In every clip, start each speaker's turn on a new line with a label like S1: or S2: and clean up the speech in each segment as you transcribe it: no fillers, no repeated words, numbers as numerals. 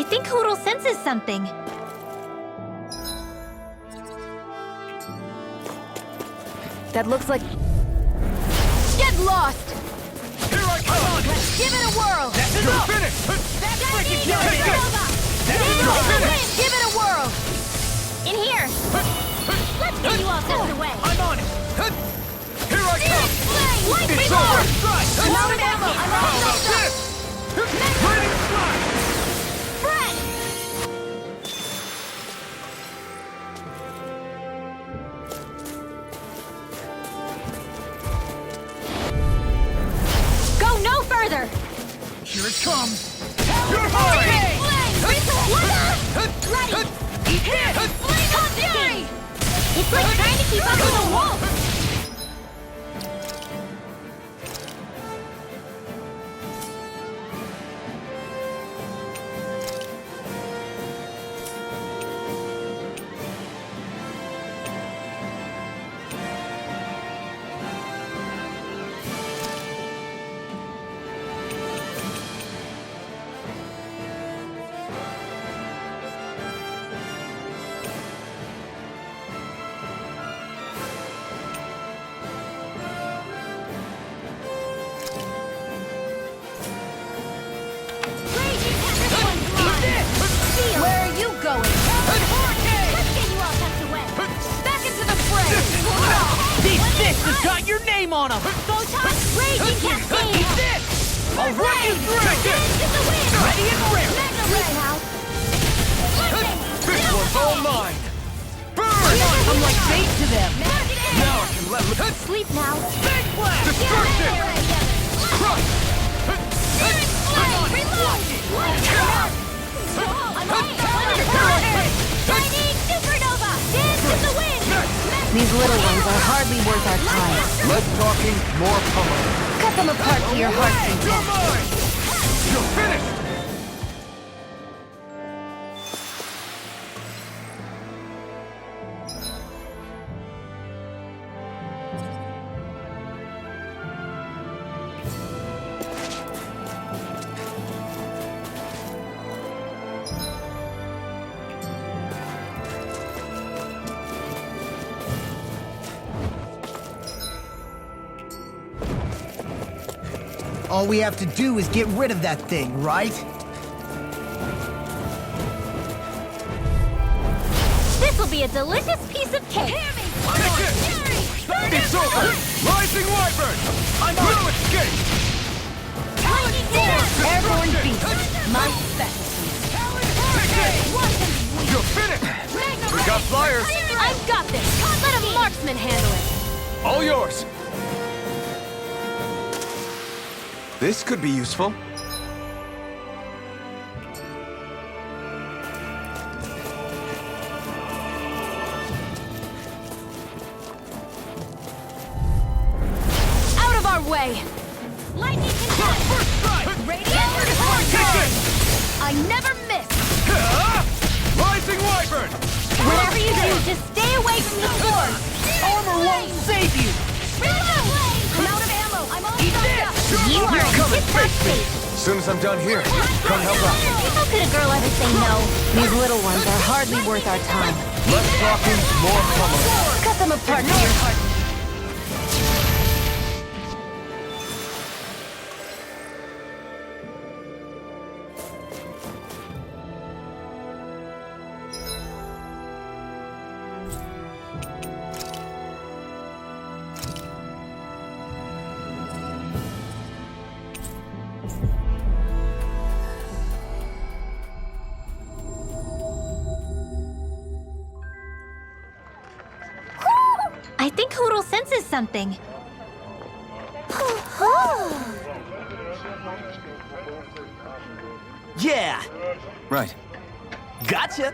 S1: think Hoodle senses something.
S2: That looks like... Get lost!
S3: Here I come!
S2: Let's give it a whirl!
S3: That's enough! Finish!
S2: That's
S3: freaking
S2: Give
S3: killing me!
S2: Give it a whirl!
S1: In here! Let's get you all tucked away!
S3: I'm on it! Here I come!
S2: Lightning
S3: It's
S2: roar!
S3: over! Strike!
S2: I'm out of ammo! I'm
S3: How
S2: out
S3: about
S2: of stuff!
S3: this? Lightning strike!
S2: Fred!
S1: Go no further!
S3: Here it comes! You're mine!
S1: Ready!
S2: Hit! Flame of fury!
S1: It's like trying to keep up with a wolf!
S2: Where are you going?
S1: Let's get you all tucked away!
S2: Back into the fray!
S4: These fists have got your name on them!
S1: Photon Raging Cascade!
S4: I'll run you through!
S1: Into the wind!
S4: Ready and ready!
S1: Mega Ray now!
S3: This one's all mine! Burn!
S4: I'm like bait to them!
S3: Now I can let...
S1: Sleep now!
S3: Big blast! Destruction! Crush!
S1: Shining Supernova! Dance in the wind!
S2: These little ones are hardly worth our time.
S3: Less talking, more pummeling.
S2: Cut them apart to your heart's
S3: You're
S2: content.
S3: mine! You're finished!
S5: All we have to do is get rid of that thing, right?
S1: This'll be a delicious piece of cake!
S3: It's over! Rising Wyvern! I'm no escape!
S2: Airborne beast. My specialty.
S3: You're finished! We got flyers!
S1: I've got this! Let a marksman handle it!
S3: All yours! This could be useful.
S2: Out of our way!
S1: Lightning
S3: First strike!
S2: Radiant
S3: Take it!
S2: I never miss!
S3: Rising Wyvern!
S1: Whatever you do, just stay away from the sword!
S4: Armor won't save you!
S2: I'm out of ammo! I'm all stuffed up!
S1: You are in tip-top shape!
S3: As soon as I'm done here, come help out.
S1: How could a girl ever say no?
S2: These little ones are hardly worth our time.
S3: Less talking, more pummeling.
S2: Cut them apart to your heart.
S1: I think Hoodle senses something.
S4: Yeah!
S3: Right.
S4: Gotcha!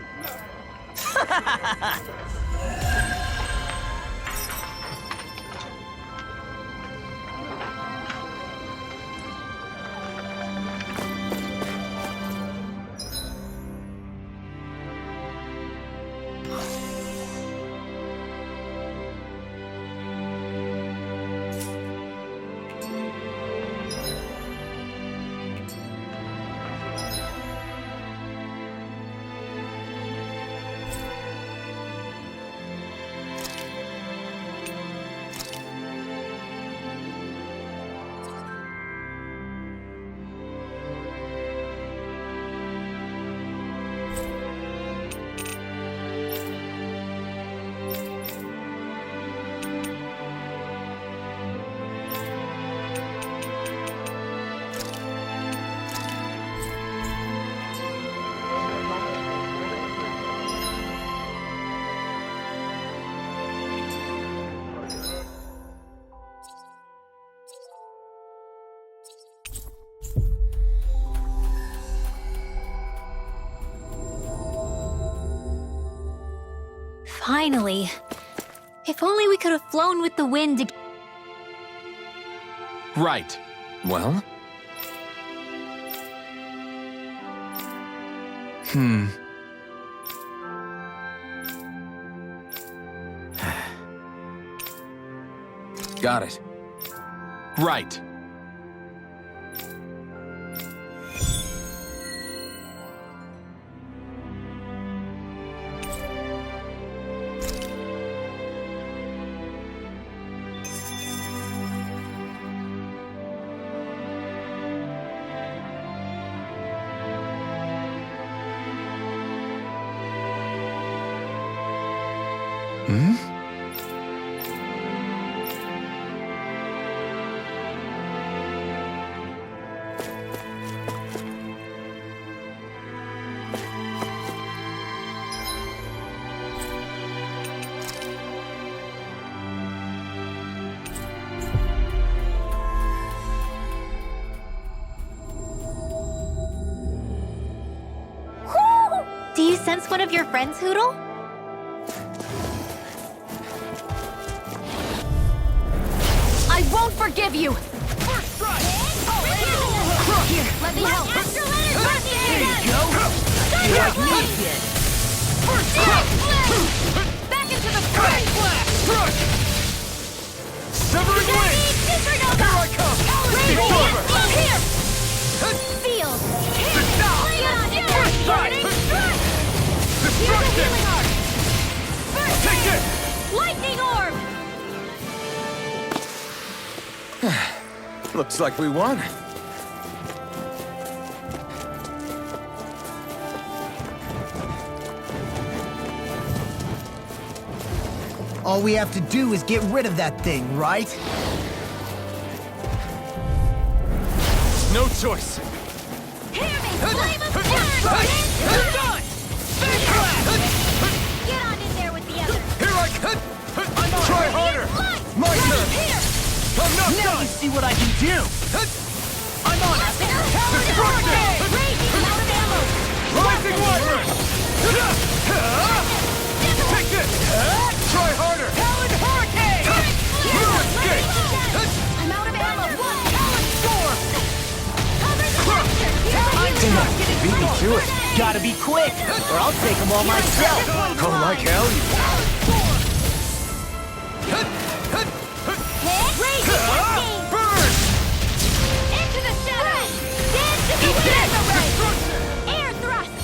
S1: Finally. If only we could have flown with the wind.
S3: Right. Well? Got it. Right.
S1: Do you sense one of your friends, Hoodle?
S2: I won't forgive you!
S3: First strike!
S2: Here, let me help!
S1: Extra letters!
S4: There you go. You like me again.
S3: First strike!
S2: Back into the
S3: Cut!
S2: fray!
S3: Crush! Severing wings!
S1: Supernova!
S3: Here I come!
S1: Radiant
S3: It's over!
S1: Blast!
S3: Here!
S1: Field!
S3: Stop!
S1: Get on in
S3: First strike! Destruction! Take this!
S1: Lightning Orb!
S3: Looks like we won.
S5: All we have to do is get rid of that thing, right?
S3: No choice.
S1: Hear me! Flame of Fury!
S3: Done!
S1: Get on in there with the others!
S3: Here I come! Try harder! My turn! I'm not
S4: Now
S3: done!
S4: you see what I can do. I'm on it.
S3: Destruction!
S1: Raging out of ammo!
S3: Rising Wyvern! Take this! Try harder!
S4: Talon Hurricane!
S3: You escape!
S2: I'm out of ammo!
S4: Talon Storm!
S1: Cover the monster!
S4: Beat me to it. Gotta be quick, or I'll take them all myself.
S3: Oh, like hell you...
S1: Raging Cascade!
S3: Burn!
S1: Into the shadows! Dance to the wind! Air thrust!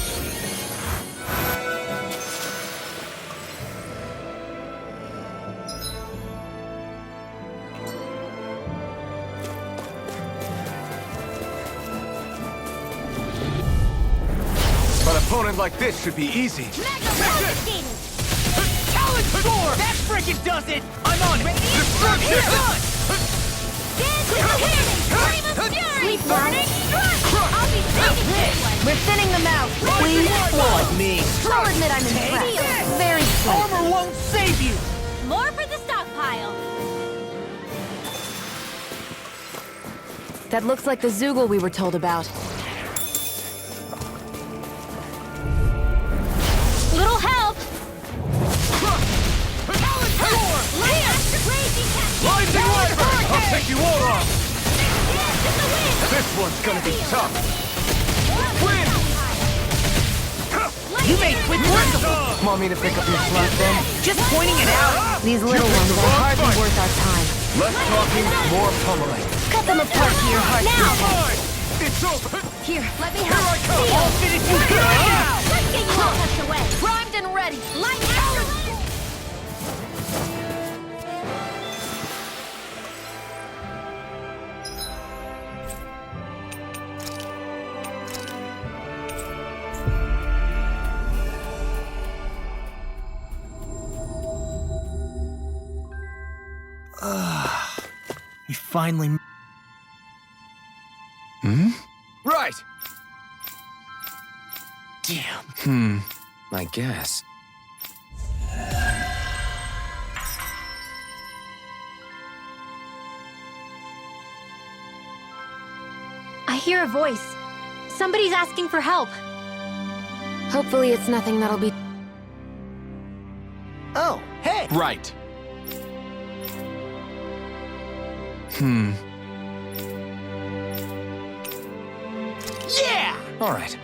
S3: An opponent like this should be easy.
S1: Confiscated!
S4: Talon Storm! That frickin' does it! I'm on it!
S3: Destruction!
S1: Dance to the wind! Flame of Fury!
S2: Sleep
S1: Burning Strike! I'll be saving this one!
S2: We're thinning them out!
S4: Please flood me.
S2: I'll admit I'm impressed. Very sweet.
S4: Armor won't save you!
S1: More for the stockpile!
S2: That looks like the Zoogle we were told about.
S1: Little help!
S3: Rising Wyvern! I'll take you all off! This one's gonna be tough! Win!
S4: You made quick work of it.
S5: Want me to pick up your slack then?
S4: Just pointing it out.
S2: These little ones are hardly worth our time.
S3: Less talking, more pummeling.
S2: Cut them apart to your heart's
S1: Now!
S2: content.
S3: Fine! It's over!
S2: Here, let me
S3: Here I
S2: help.
S3: come!
S4: I'll finish you now.
S1: Let's get you all tucked away!
S2: Primed and ready.
S1: Light out!
S5: We finally...
S3: Right!
S5: Damn.
S3: I guess.
S1: I hear a voice. Somebody's asking for help.
S2: Hopefully it's nothing that'll be...
S3: Right.
S4: Yeah!
S3: All right.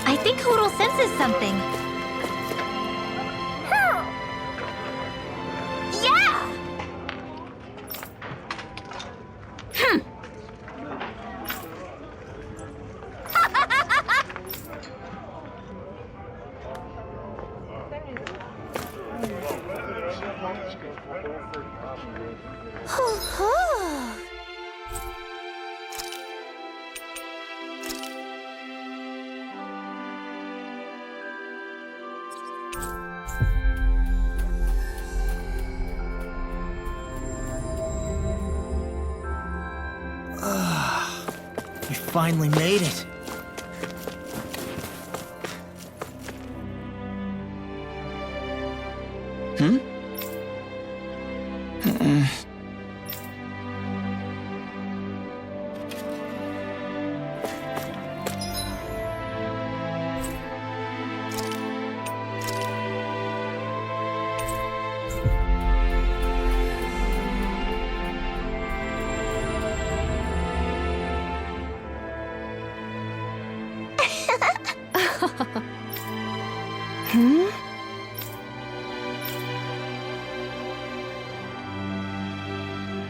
S2: I think Hoodle senses something. Yeah!
S5: We finally made it.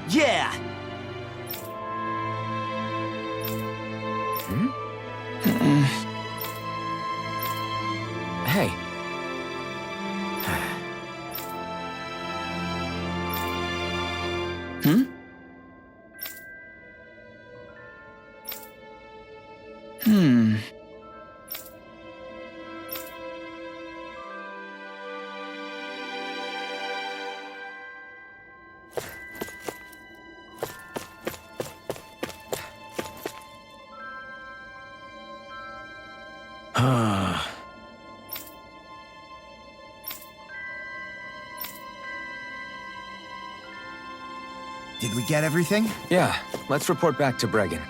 S4: Yeah!
S3: Hey.
S5: Did we get everything?
S3: Yeah, let's report back to Bregan.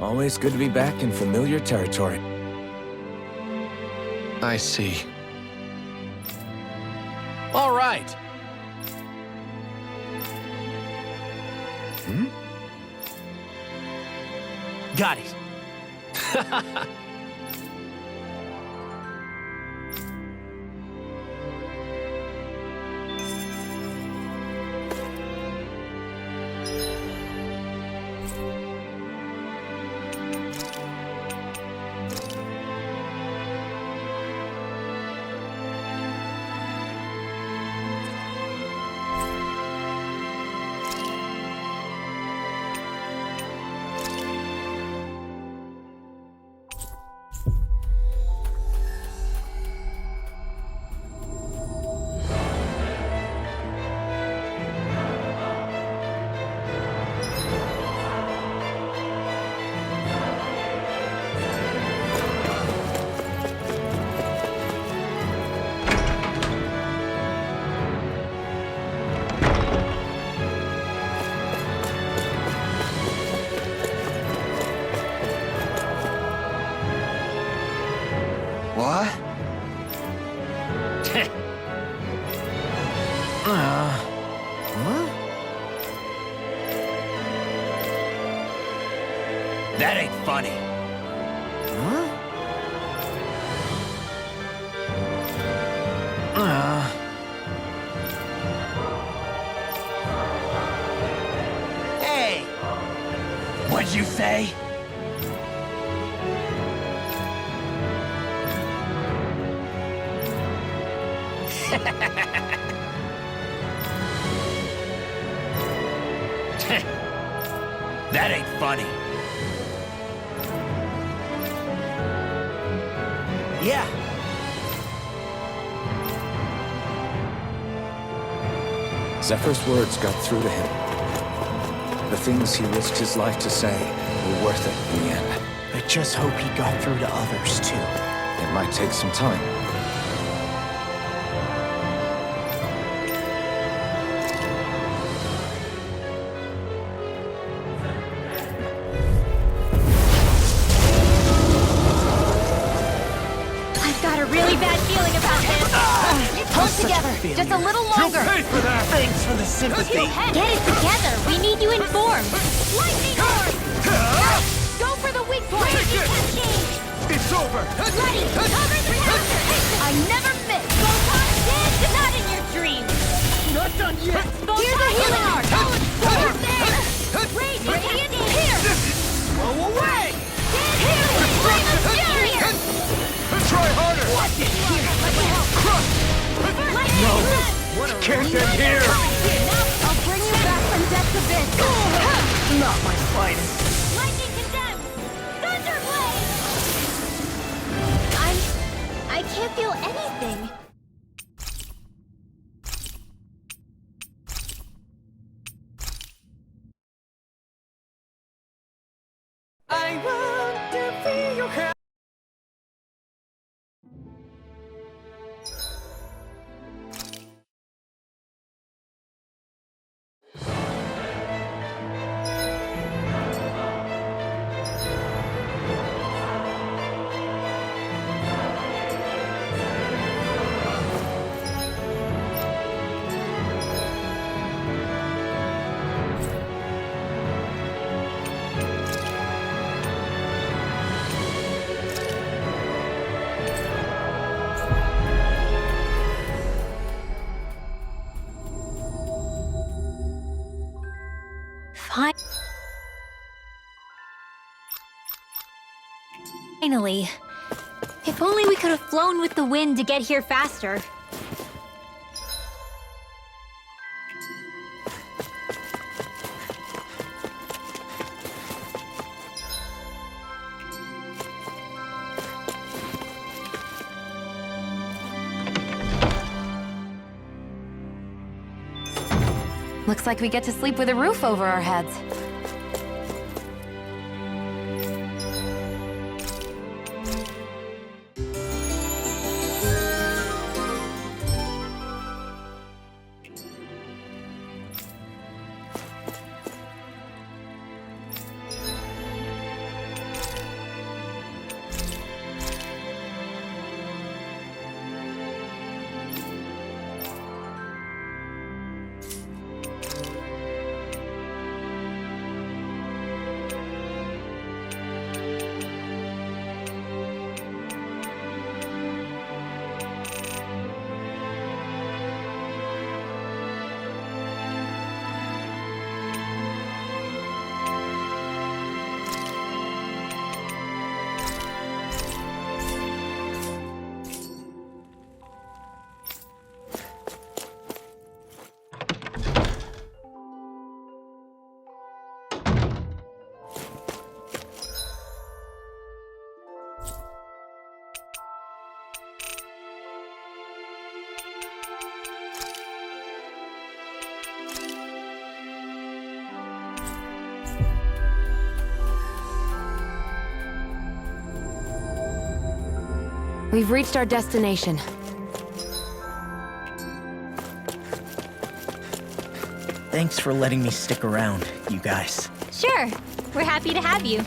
S3: Always good to be back in familiar territory.
S6: I see. All right.
S4: Got it.
S5: What? Huh?
S4: That ain't funny.
S5: Huh?
S4: Hey! What'd you say? That ain't funny. Yeah.
S7: Zephyr's words got through to him. The things he risked his life to say were worth it in the end.
S5: I just hope he got through to others, too.
S7: It might take some time.
S1: I've got a really bad feeling about this.
S2: Hold together. Just a little longer.
S3: Pay for that!
S5: Thanks for the sympathy.
S1: Get it together. We need you informed. Lightning horn! Go for the weak point.
S3: Take it! It's over!
S1: Bloody, cover the counter.
S2: I never miss.
S1: Photon dead, not in your dreams.
S3: Not done yet!
S1: Here's a healing art. Over there. Radiant here.
S3: Go away!
S1: Healing flame of fury.
S3: Try harder!
S1: No.
S3: Can't end here!
S2: I'll bring you back from death's abyss.
S5: Not my finest.
S1: Lightning condemned. Thunderblade. I can't feel anything.
S3: I want to feel your hand.
S1: Finally. If only we could have flown with the wind to get here faster.
S2: Looks like we get to sleep with a roof over our heads. We've reached our destination.
S5: Thanks for letting me stick around, you guys.
S1: Sure. We're happy to have you.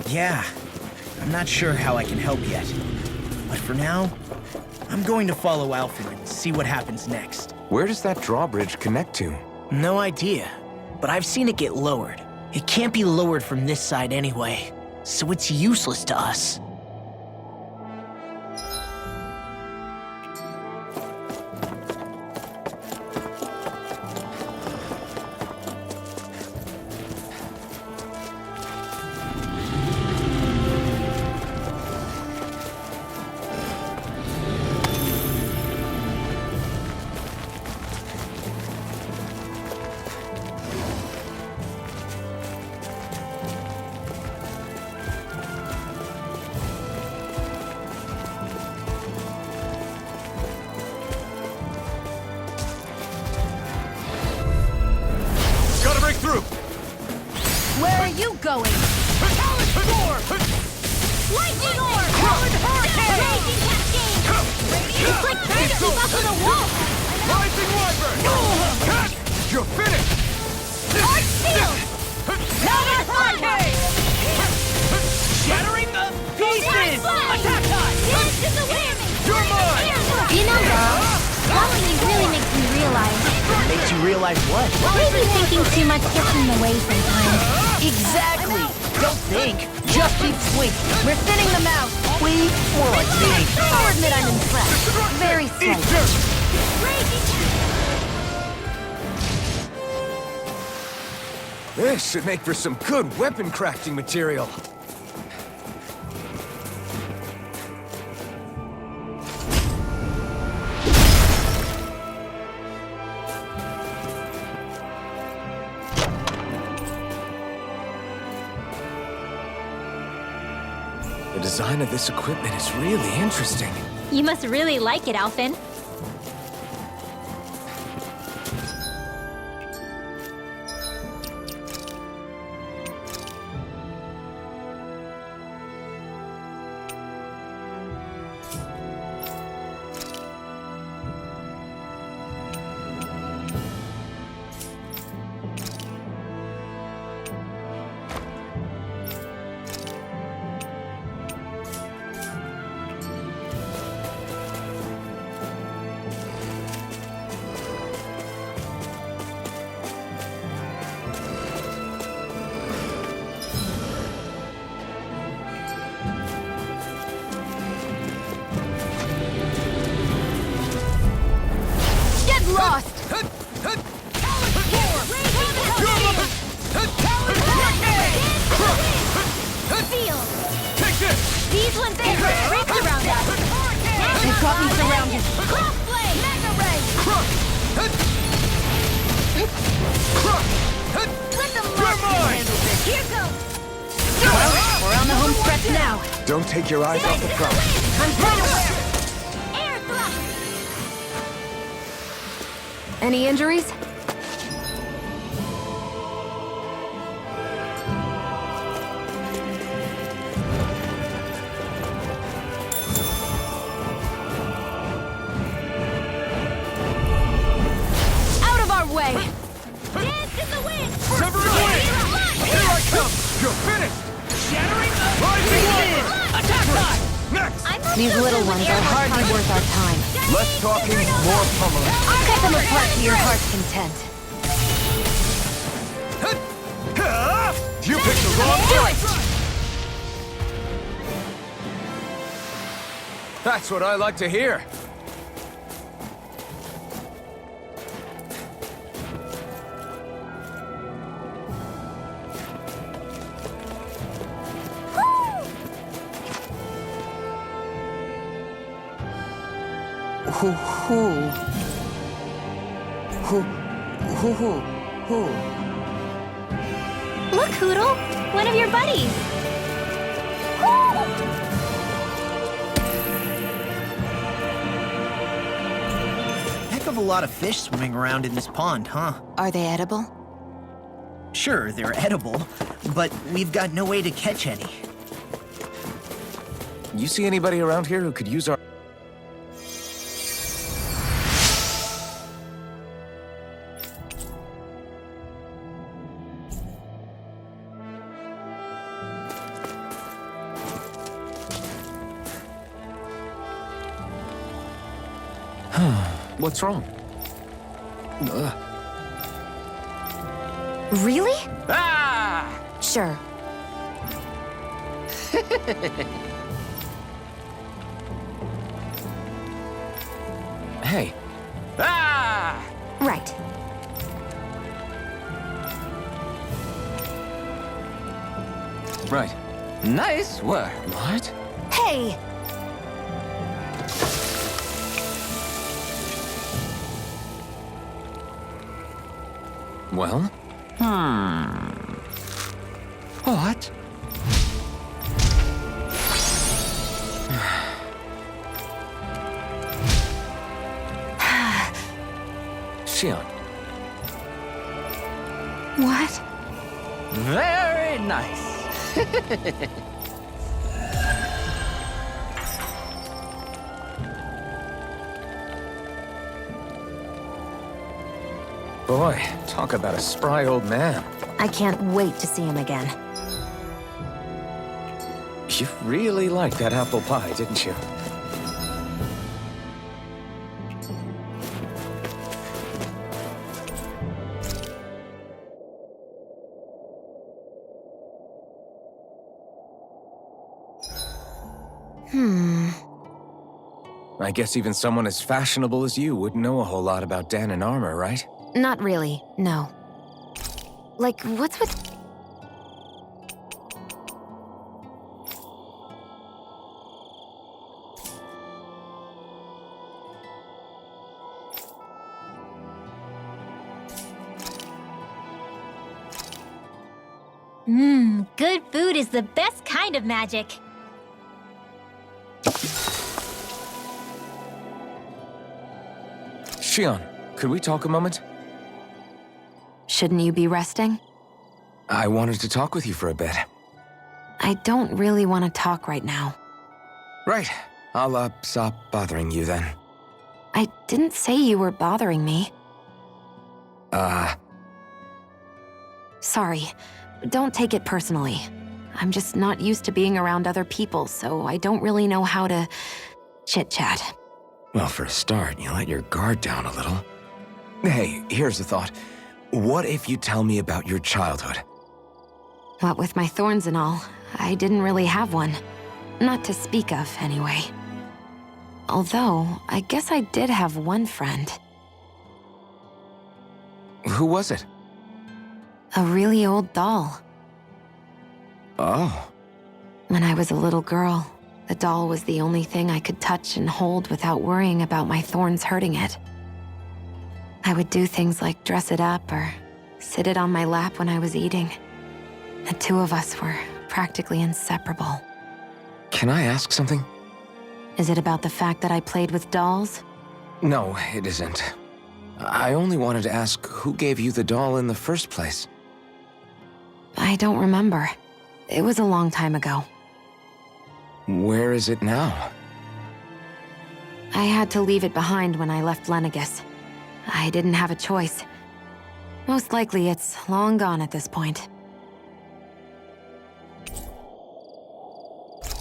S5: Yeah, I'm not sure how I can help yet. But for now, I'm going to follow Alfred and see what happens next.
S7: Where does that drawbridge connect to?
S5: No idea, but I've seen it get lowered. It can't be lowered from this side anyway, so it's useless to us.
S3: Gotta break through!
S2: Where are you going?
S3: Talent storm!
S2: Lightning orb! Talent hurricane! Raging cascade! It's like trying to keep up with a wolf!
S3: Rising wyvern! Cut! You're finished!
S2: Arch shield!
S4: Counter hurricane! Shattering the pieces! Attack time!
S2: Dance to the wind!
S3: You're mine!
S2: You know, girl, following you really makes me realize
S5: Makes you realize what?
S2: maybe thinking too much gets in the way sometimes.
S5: Exactly! Don't think, just keep swinging. We're thinning them out. We, more like me.
S2: I'll admit I'm impressed. Very slightly.
S7: This should make for some good weapon crafting material. The design of this equipment is really interesting.
S1: You must really like it, Alphen.
S2: Lost!
S3: Take this!
S2: These ones ain't gonna reach around us! They've got me surrounded! Crossblade! Mega Ray! Let the monster handle this! Here goes! Well, we're on the home stretch now!
S7: Don't take your eyes off the prize.
S2: I'm quite aware! Air thrust! Any injuries? These little ones are hardly worth our time.
S3: Less talking, more pummeling.
S2: Cut them apart to your heart's content.
S3: You picked the wrong fight! That's what I like to hear.
S2: Look, Hoodle! One of your buddies!
S5: Heck of a lot of fish swimming around in this pond, huh?
S2: Are they edible?
S5: Sure, they're edible, but we've got no way to catch any.
S7: You see anybody around here who could use our... What's wrong?
S2: Really?
S7: Ah!
S2: Sure.
S7: Hey. Ah!
S2: Right.
S7: Right. Nice work. What?
S2: Hey!
S7: Well? What? Shion.
S2: What?
S4: Very nice.
S7: Boy, talk about a spry old man.
S2: I can't wait to see him again.
S7: You really liked that apple pie, didn't you? I guess even someone as fashionable as you wouldn't know a whole lot about Dan and armor, right?
S2: Not really, no. Like, what's with...
S1: Good food is the best kind of magic.
S7: Shion, could we talk a moment?
S2: Shouldn't you be resting?
S7: I wanted to talk with you for a bit.
S2: I don't really want to talk right now.
S7: Right. I'll, stop bothering you then.
S2: I didn't say you were bothering me. Sorry. Don't take it personally. I'm just not used to being around other people, so I don't really know how to chit-chat.
S7: Well, for a start, you let your guard down a little. Hey, here's a thought. What if you tell me about your childhood?
S2: What with my thorns and all, I didn't really have one. Not to speak of, anyway. Although, I guess I did have one friend.
S7: Who was it?
S2: A really old doll.
S7: Oh.
S2: When I was a little girl, the doll was the only thing I could touch and hold without worrying about my thorns hurting it. I would do things like dress it up or sit it on my lap when I was eating. The two of us were practically inseparable.
S7: Can I ask something?
S2: Is it about the fact that I played with dolls?
S7: No, it isn't. I only wanted to ask who gave you the doll in the first place.
S2: I don't remember. It was a long time ago.
S7: Where is it now?
S2: I had to leave it behind when I left Lenegus. I didn't have a choice. Most likely it's long gone at this point.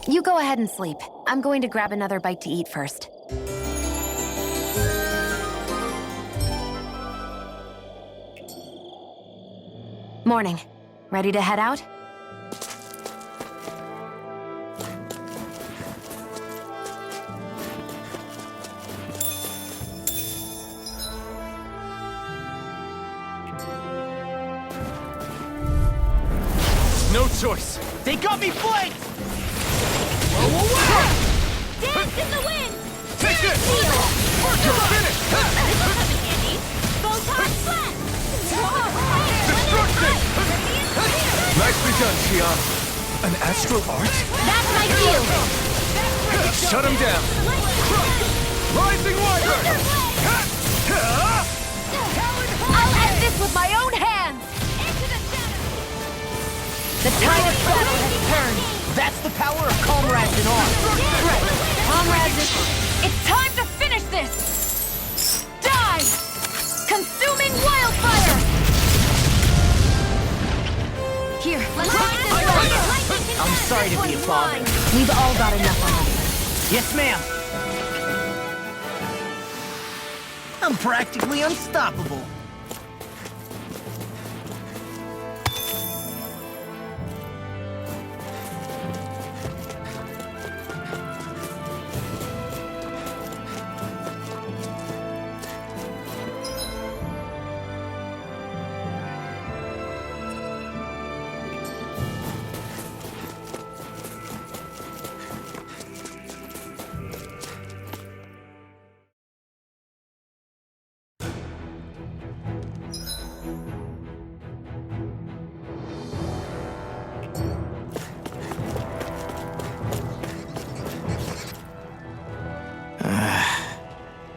S2: You go ahead and sleep. I'm going to grab another bite to eat first. Morning. Ready to head out?
S3: No choice.
S4: They got me flanked!
S1: Dance in the wind!
S3: Take this!
S1: You're
S3: You're finished!
S1: This'll come in handy. Photon blast!
S3: Destruction! Nicely done, Xian. An astral art?
S1: That's my cue!
S3: Shut him down! Rising Wyvern!
S2: I'll end this with my own hands!
S1: Into the shadows!
S2: The tide of battle has turned.
S4: That's the power of comrades in arms.
S2: Right. Comrades, it's time to finish this! Die! Consuming wildfire! Here, let's rock this one!
S4: I'm sorry to be a father.
S2: We've all got enough on us.
S4: Yes, ma'am. I'm practically unstoppable.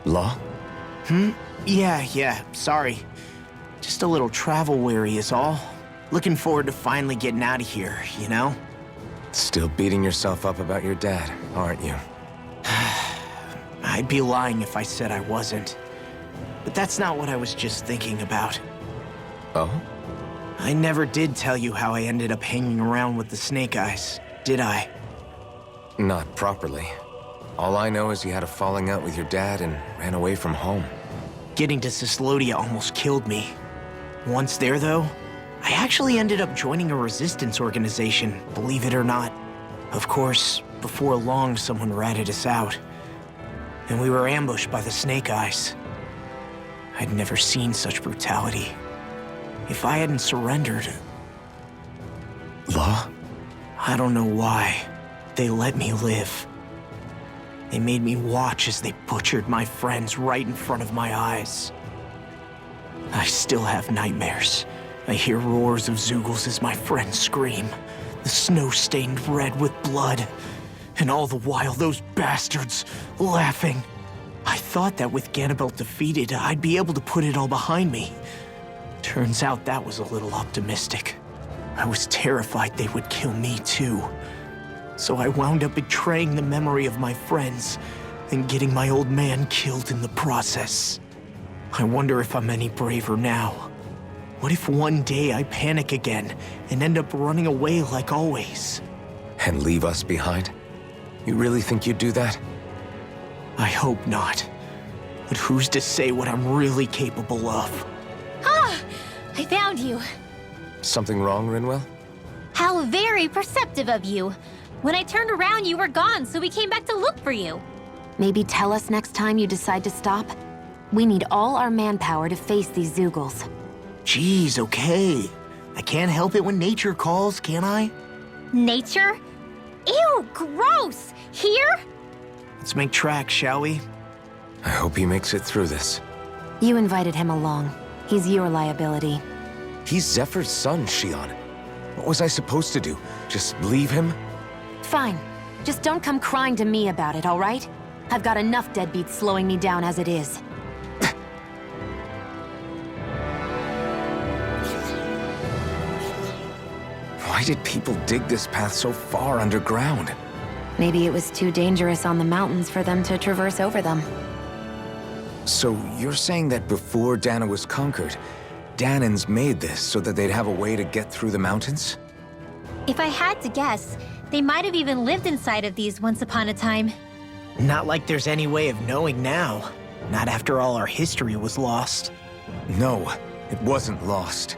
S7: Law?
S5: Yeah, sorry. Just a little travel weary is all. Looking forward to finally getting out of here, you know?
S7: Still beating yourself up about your dad, aren't you?
S5: I'd be lying if I said I wasn't. But that's not what I was just thinking about.
S7: Oh?
S5: I never did tell you how I ended up hanging around with the Snake Eyes, did I?
S7: Not properly. All I know is you had a falling out with your dad and ran away from home.
S5: Getting to Cislodia almost killed me. Once there, though, I actually ended up joining a resistance organization, believe it or not. Of course, before long, someone ratted us out. And we were ambushed by the Snake Eyes. I'd never seen such brutality. If I hadn't surrendered,
S7: Law?
S5: I don't know why. They let me live. They made me watch as they butchered my friends right in front of my eyes. I still have nightmares. I hear roars of Zeugles as my friends scream, the snow stained red with blood. And all the while, those bastards laughing. I thought that with Ganabelt defeated, I'd be able to put it all behind me. Turns out that was a little optimistic. I was terrified they would kill me too. So I wound up betraying the memory of my friends and getting my old man killed in the process. I wonder if I'm any braver now. What if one day I panic again and end up running away like always?
S7: And leave us behind? You really think you'd do that?
S5: I hope not. But who's to say what I'm really capable of?
S1: Ah! I found you.
S7: Something wrong, Rinwell?
S1: How very perceptive of you. When I turned around, you were gone, so we came back to look for you.
S2: Maybe tell us next time you decide to stop? We need all our manpower to face these Zeugles.
S5: Geez, okay. I can't help it when nature calls, can I?
S1: Nature? Ew, gross! Here?
S5: Let's make tracks, shall we?
S7: I hope he makes it through this.
S2: You invited him along. He's your liability.
S7: He's Zephyr's son, Xian. What was I supposed to do? Just leave him?
S2: Fine. Just don't come crying to me about it, all right? I've got enough deadbeats slowing me down as it is.
S7: Why did people dig this path so far underground?
S2: Maybe it was too dangerous on the mountains for them to traverse over them.
S7: So you're saying that before Dana was conquered, Danans made this so that they'd have a way to get through the mountains?
S1: If I had to guess, They might have even lived inside of these once upon a time.
S5: Not like there's any way of knowing now. Not after all our history was lost.
S7: No, it wasn't lost.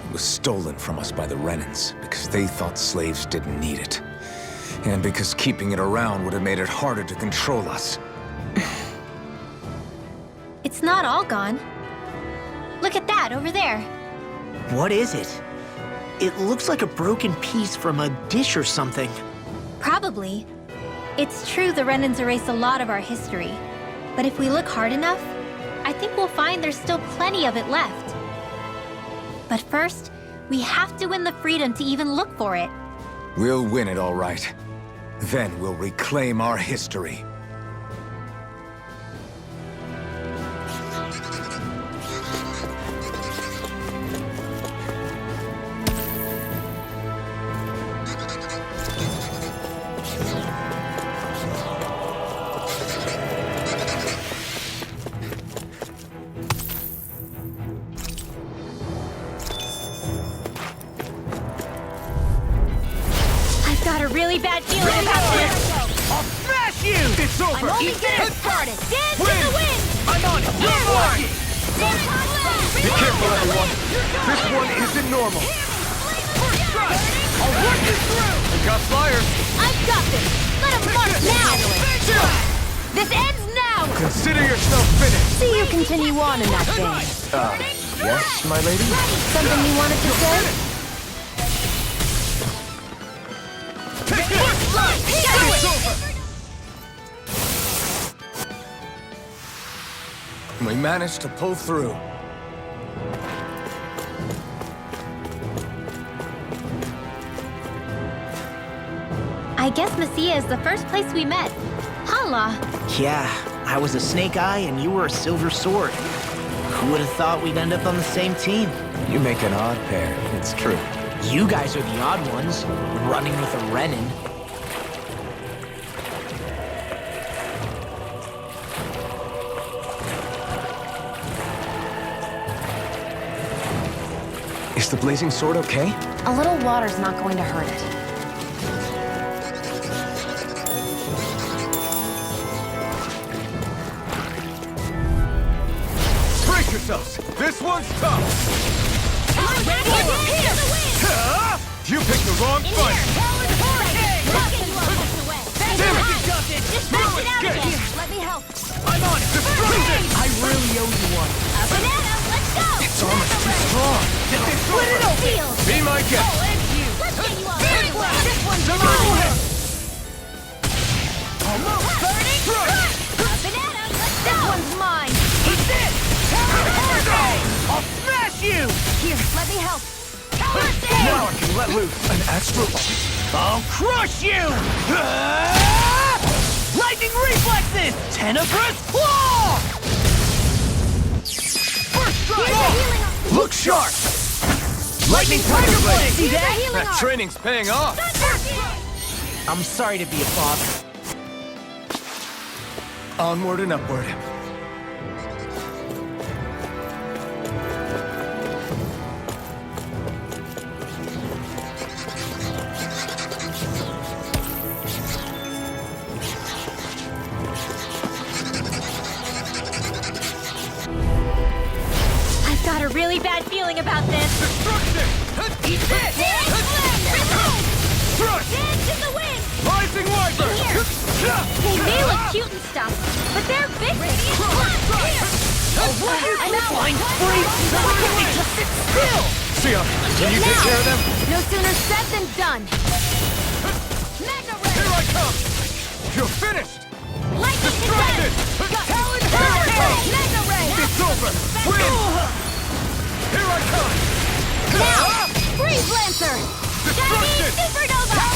S7: It was stolen from us by the Renans because they thought slaves didn't need it. And because keeping it around would have made it harder to control us.
S1: It's not all gone. Look at that over there.
S5: What is it? It looks like a broken piece from a dish or something.
S1: Probably. It's true the Renans erased a lot of our history. But if we look hard enough, I think we'll find there's still plenty of it left. But first, we have to win the freedom to even look for it.
S7: We'll win it all right. Then we'll reclaim our history.
S1: Got a really bad feeling about this.
S3: I'll smash you! It's over!
S1: I'm only
S3: Eat
S1: getting
S3: this!
S1: started. Dance in
S3: Win!
S1: the wind!
S3: I'm on it! You're mine! Be careful, everyone! This one isn't normal! First strike! I'll run you through! We got flyers!
S1: I've got this! Let him march now! This ends now!
S3: Consider yourself finished!
S2: See you continue on in that vein.
S7: Yes, my lady?
S2: Something you wanted to say?
S3: First strike! It's over!
S7: We managed to pull through.
S1: I guess Messia is the first place we met. Hala!
S5: Yeah, I was a snake eye and you were a silver sword. Who would have thought we'd end up on the same team?
S7: You make an odd pair, it's true.
S5: You guys are the odd ones, running with a Renin.
S7: Is the blazing sword okay?
S2: A little water's not going to hurt it.
S3: Brace yourselves! This one's tough! You picked the wrong fight! Damn it!
S1: Just back it out again! Let me help!
S3: I'm on it! Destruction!
S5: I really owe you one.
S1: A banana! Let's go!
S7: Its armor's too strong.
S3: Get this over! Be my guest!
S1: Let's get you all everywhere! This one's
S3: Double
S1: mine!
S3: hit! Almost!
S1: Burning!
S3: Strike!
S1: A banana! Let's go! This one's mine!
S3: Eat this! I'll smash you!
S1: Here, let me help!
S3: Now I can let loose an astral. I'll crush you!
S5: Lightning reflexes! Tenebrous claw!
S3: First strike! Look sharp! Lightning tiger blade!
S5: See that?
S3: That training's paying off!
S5: I'm sorry to be a father.
S7: Onward and upward.
S1: I've got a really bad feeling about this.
S3: Destruction! Eat this! Crush!
S1: Dance in the wind!
S3: Rising wyvern!
S1: They may look cute and stuff, but they're big.
S5: Flying free! Just sit still!
S3: Sia, can you take care of them?
S1: No sooner said than done.
S3: Here I come! You're finished!
S1: Lightning
S3: Destruction!
S1: Talon
S3: Here I come!
S1: Mega Ray!
S3: It's over! Win! Here I come!
S1: Now! Freeze Lancer!
S3: Destruction!
S1: Chinese Supernova!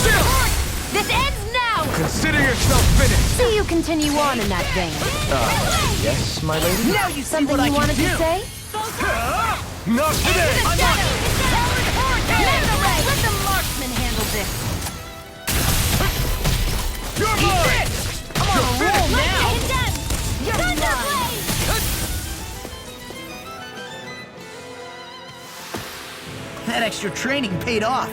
S1: This ends now!
S3: Consider yourself finished!
S2: See you continue on in that vein.
S5: Yes, my lady? Now you see
S2: Something
S5: what I
S2: you
S5: can
S2: wanted
S5: do!
S2: to say?
S3: Not today!
S1: Mega Ray! Let the marksman handle this.
S3: You're mine!
S5: I'm on a roll now!
S1: It's done! Thunder Blade!
S5: That extra training paid off.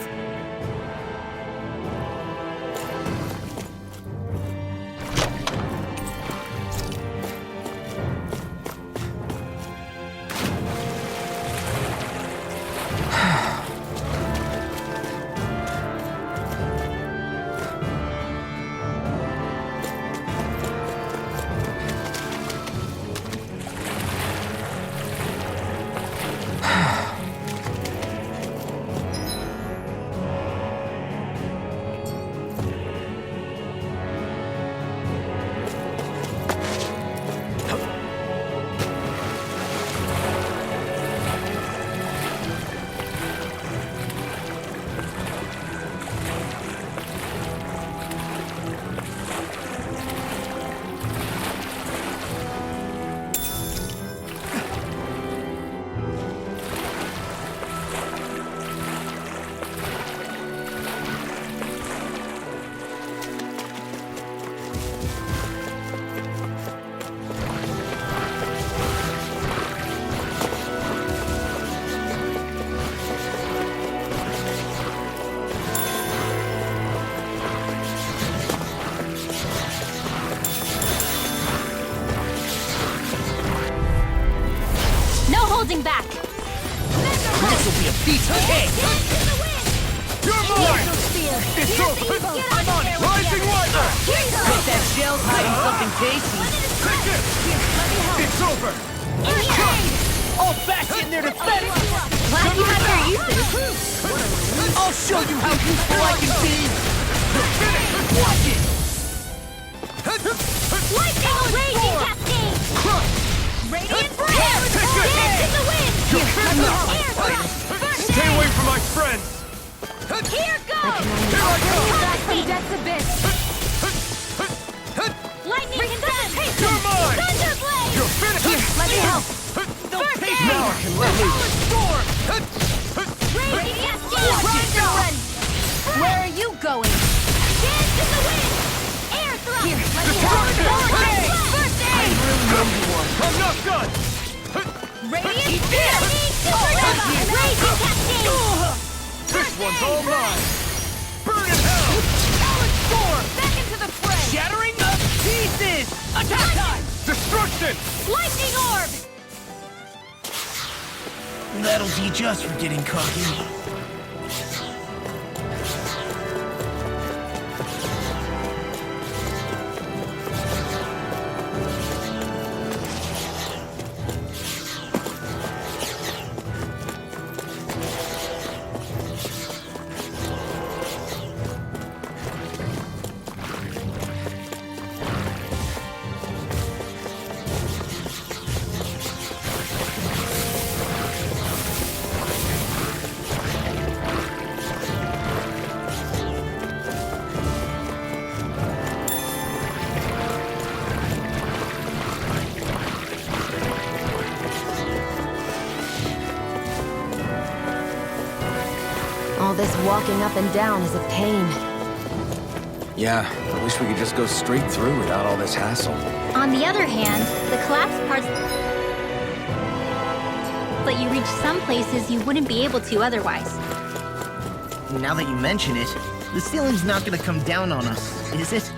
S3: It's over!
S4: I'm on it!
S3: Rising Wyvern!
S4: Bet that shell's hiding something tasty.
S3: Take this! It's over!
S4: All back in there to finish!
S1: Glad you have your uses.
S4: I'll show you how useful I can be! Watch it!
S1: Lightning raging cascade! Radiant blast! Dance in the wind!
S3: You're finished!
S1: Air thrust! First
S3: Stay
S1: aid!
S3: away from my friends!
S1: Here goes!
S3: Here I come!
S1: Back from death's abyss! Lightning condensation!
S3: You're mine!
S1: Thunderblade!
S3: You're finished!
S1: Let me help!
S4: Don't pay
S3: Now I can let loose!
S1: Raging cascade! Grind and rend!
S2: Where are you going?
S1: Dance in the wind! Air thrust! Here, let me help!
S3: Destruction!
S1: First aid!
S3: I'm not done!
S1: Radiant spear! Raging cascade!
S3: This one's all mine! Burn in hell!
S1: Back into the fray!
S4: Shattering of pieces! Attack time!
S3: Destruction!
S1: Lightning orb!
S4: That'll teach us for getting cocky.
S2: All this walking up and down is a pain.
S7: Yeah, I wish we could just go straight through without all this hassle.
S1: On the other hand, the collapsed parts let you reach some places you wouldn't be able to otherwise.
S4: Now that you mention it, the ceiling's not gonna come down on us, is it?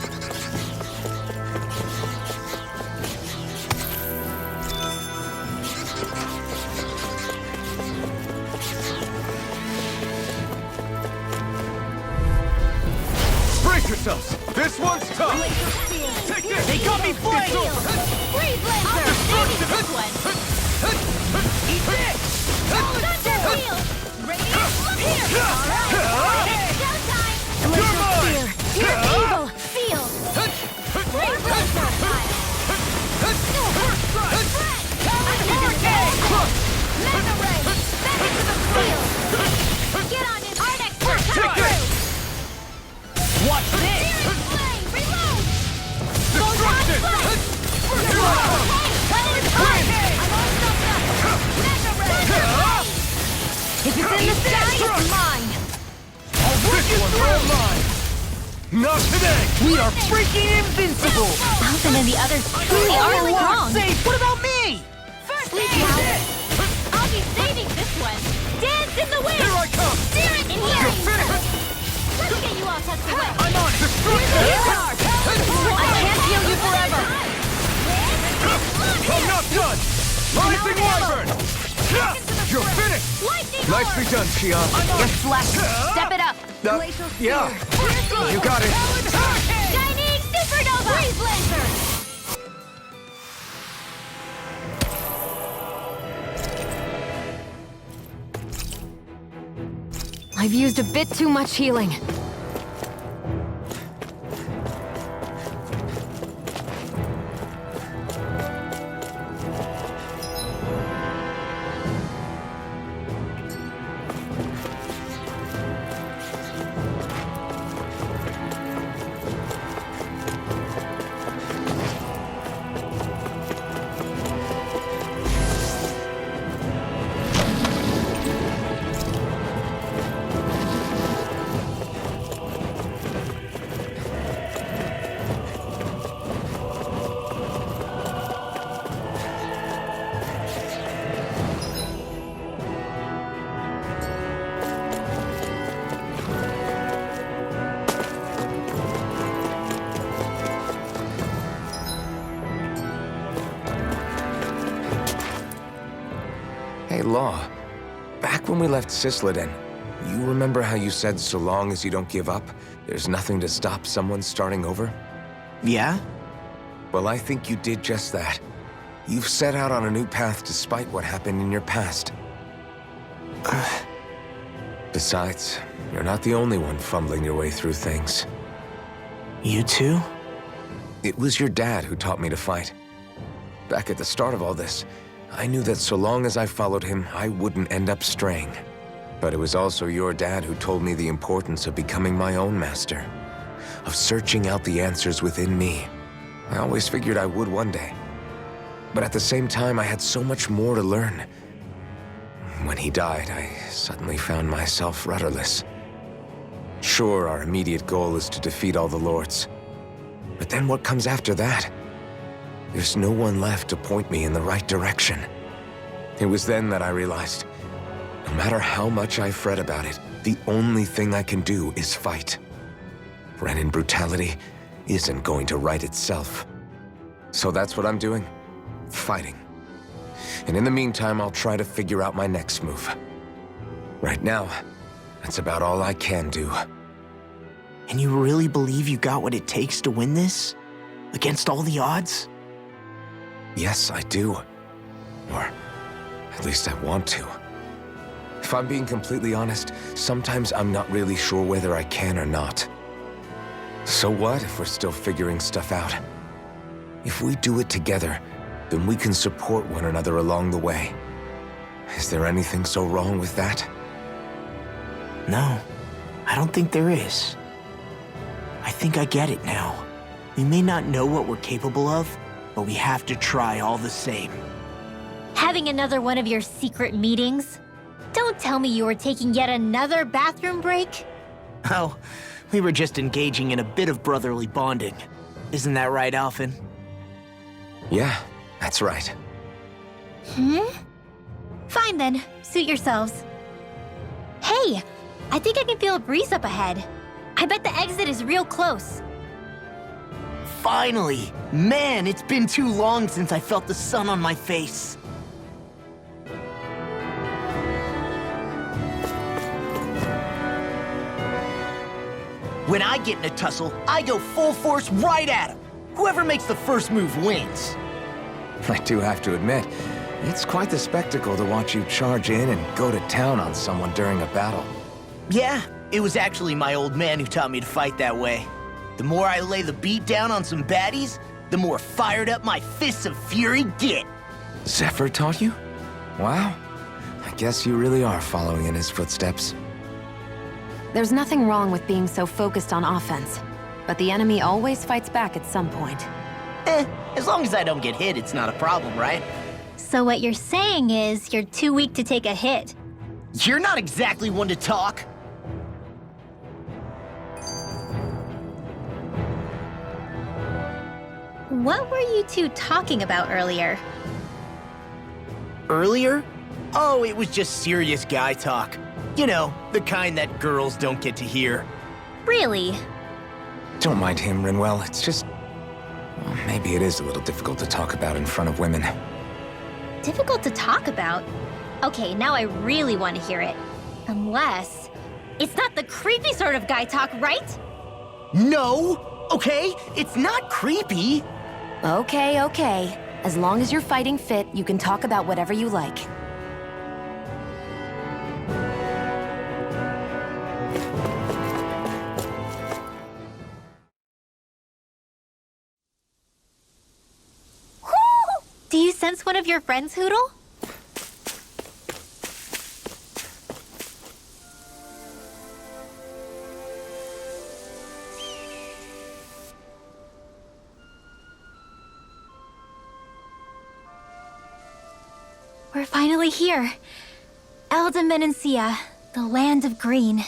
S3: Brace yourselves! This one's tough! Take this!
S4: They got me flanked!
S1: Freeze laser! Maybe this one!
S4: Eat this!
S1: Thunder wheel! Radiant here! Alright! Showtime!
S3: You're mine!
S1: Pure evil! Feel! Freeze laser! Mega ray! Back into the field! Get on in! Our next one!
S3: Take this!
S4: Watch this!
S1: Flame! Reload!
S3: Destruction!
S1: If it's in the sky, it's mine!
S3: This one's all mine! Not today!
S4: We are freaking invincible!
S1: Alvin and the others truly are
S4: For
S1: like
S4: God's
S1: wrong.
S4: sake, what about me?
S1: Sleep now. I'll be saving this one. Dance in the wind!
S3: Here I come!
S1: Steer it in here!
S3: You're finished!
S1: Let's get you all tucked away.
S4: I'm on it!
S1: I can't heal you forever.
S3: I'm not done! Rising Wyvern! You're finished!
S1: Lightning
S3: Nicely
S1: orb!
S3: done, Xion.
S2: You're flat. Step it up.
S3: Yeah, you got it.
S1: Shining supernova! Freeze laser!
S2: I've used a bit too much healing.
S7: Hey, Law. Back when we left Cisleden, you remember how you said so long as you don't give up, there's nothing to stop someone starting over?
S5: Yeah?
S7: Well, I think you did just that. You've set out on a new path despite what happened in your past. Besides, you're not the only one fumbling your way through things.
S5: You too?
S7: It was your dad who taught me to fight. Back at the start of all this, I knew that so long as I followed him, I wouldn't end up straying. But it was also your dad who told me the importance of becoming my own master, of searching out the answers within me. I always figured I would one day. But at the same time, I had so much more to learn. When he died, I suddenly found myself rudderless. Sure, our immediate goal is to defeat all the lords. But then what comes after that? There's no one left to point me in the right direction. It was then that I realized, no matter how much I fret about it, the only thing I can do is fight. Renin brutality isn't going to right itself. So that's what I'm doing. Fighting. And in the meantime, I'll try to figure out my next move. Right now, that's about all I can do.
S5: And you really believe you got what it takes to win this? Against all the odds?
S7: Yes, I do. Or at least I want to. If I'm being completely honest, sometimes I'm not really sure whether I can or not. So what if we're still figuring stuff out? If we do it together, then we can support one another along the way. Is there anything so wrong with that?
S5: No, I don't think there is. I think I get it now. We may not know what we're capable of, but we have to try all the same.
S1: Having another one of your secret meetings? Don't tell me you were taking yet another bathroom break?
S5: Oh, we were just engaging in a bit of brotherly bonding. Isn't that right, Alphen?
S7: Yeah, that's right.
S1: Fine then, suit yourselves. Hey, I think I can feel a breeze up ahead. I bet the exit is real close.
S5: Finally! Man, it's been too long since I felt the sun on my face. When I get in a tussle, I go full force right at him. Whoever makes the first move wins.
S7: I do have to admit, it's quite the spectacle to watch you charge in and go to town on someone during a battle.
S5: Yeah, it was actually my old man who taught me to fight that way. The more I lay the beat down on some baddies, the more fired up my fists of fury get.
S7: Zephyr taught you? Wow. I guess you really are following in his footsteps.
S2: There's nothing wrong with being so focused on offense, but the enemy always fights back at some point.
S5: As long as I don't get hit, it's not a problem, right?
S1: So what you're saying is you're too weak to take a hit.
S5: You're not exactly one to talk.
S1: What were you two talking about earlier?
S5: Earlier? Oh, it was just serious guy talk. You know, the kind that girls don't get to hear.
S1: Really?
S7: Don't mind him, Rinwell. It's just... well, maybe it is a little difficult to talk about in front of women.
S1: Difficult to talk about? Okay, now I really want to hear it. Unless... it's not the creepy sort of guy talk, right?
S5: No! Okay, it's not creepy.
S2: Okay, okay. As long as you're fighting fit, you can talk about whatever you like.
S1: Do you sense one of your friends, Hootle? We're finally here. Elda Menancia, the land of green.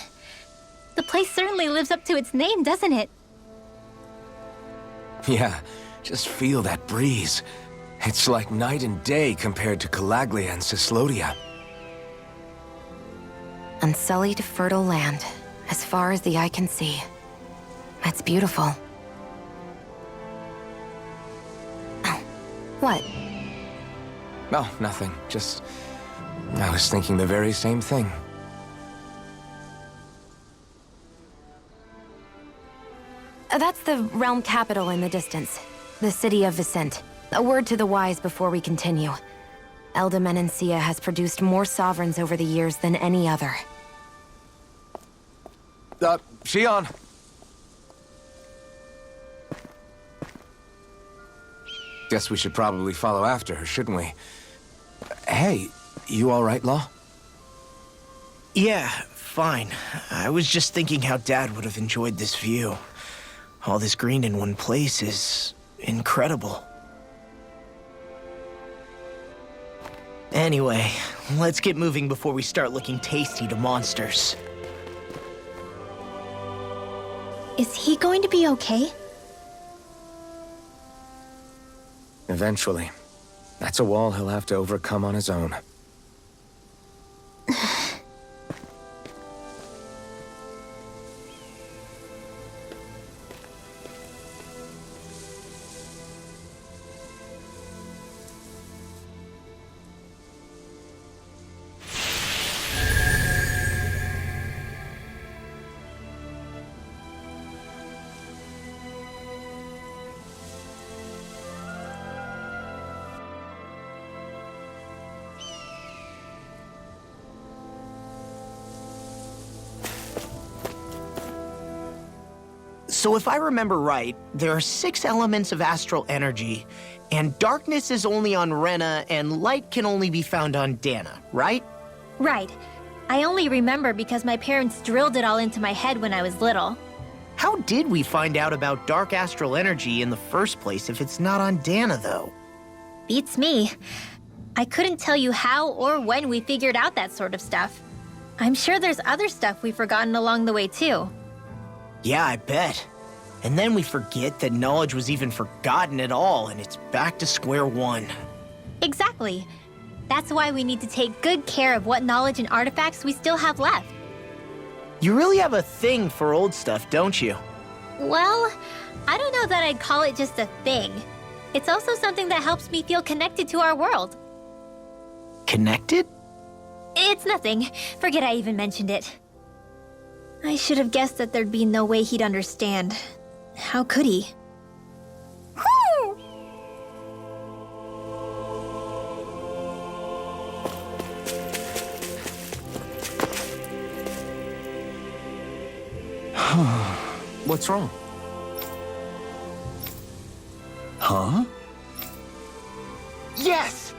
S1: The place certainly lives up to its name, doesn't it?
S7: Yeah, just feel that breeze. It's like night and day compared to Calaglia and Cyslodia.
S2: Unsullied, fertile land, as far as the eye can see. That's beautiful. Oh, what?
S7: Oh, nothing. Just... I was thinking the very same thing.
S2: That's the realm capital in the distance. The city of Vicent. A word to the wise before we continue. Elda Menancia has produced more sovereigns over the years than any other.
S7: Shion. Guess we should probably follow after her, shouldn't we? Hey, you all right, Law?
S5: Yeah, fine. I was just thinking how Dad would have enjoyed this view. All this green in one place is incredible. Anyway, let's get moving before we start looking tasty to monsters.
S1: Is he going to be okay?
S7: Eventually. That's a wall he'll have to overcome on his own.
S5: So if I remember right, there are 6 elements of astral energy, and darkness is only on Rena, and light can only be found on Dana, right?
S1: Right. I only remember because my parents drilled it all into my head when I was little.
S5: How did we find out about dark astral energy in the first place if it's not on Dana, though?
S1: Beats me. I couldn't tell you how or when we figured out that sort of stuff. I'm sure there's other stuff we've forgotten along the way, too.
S5: Yeah, I bet. And then we forget that knowledge was even forgotten at all, and it's back to square one.
S1: Exactly. That's why we need to take good care of what knowledge and artifacts we still have left.
S5: You really have a thing for old stuff, don't you?
S1: Well, I don't know that I'd call it just a thing. It's also something that helps me feel connected to our world.
S5: Connected?
S1: It's nothing. Forget I even mentioned it. I should have guessed that there'd be no way he'd understand. How could he?
S7: What's wrong?
S3: Huh?
S5: Yes!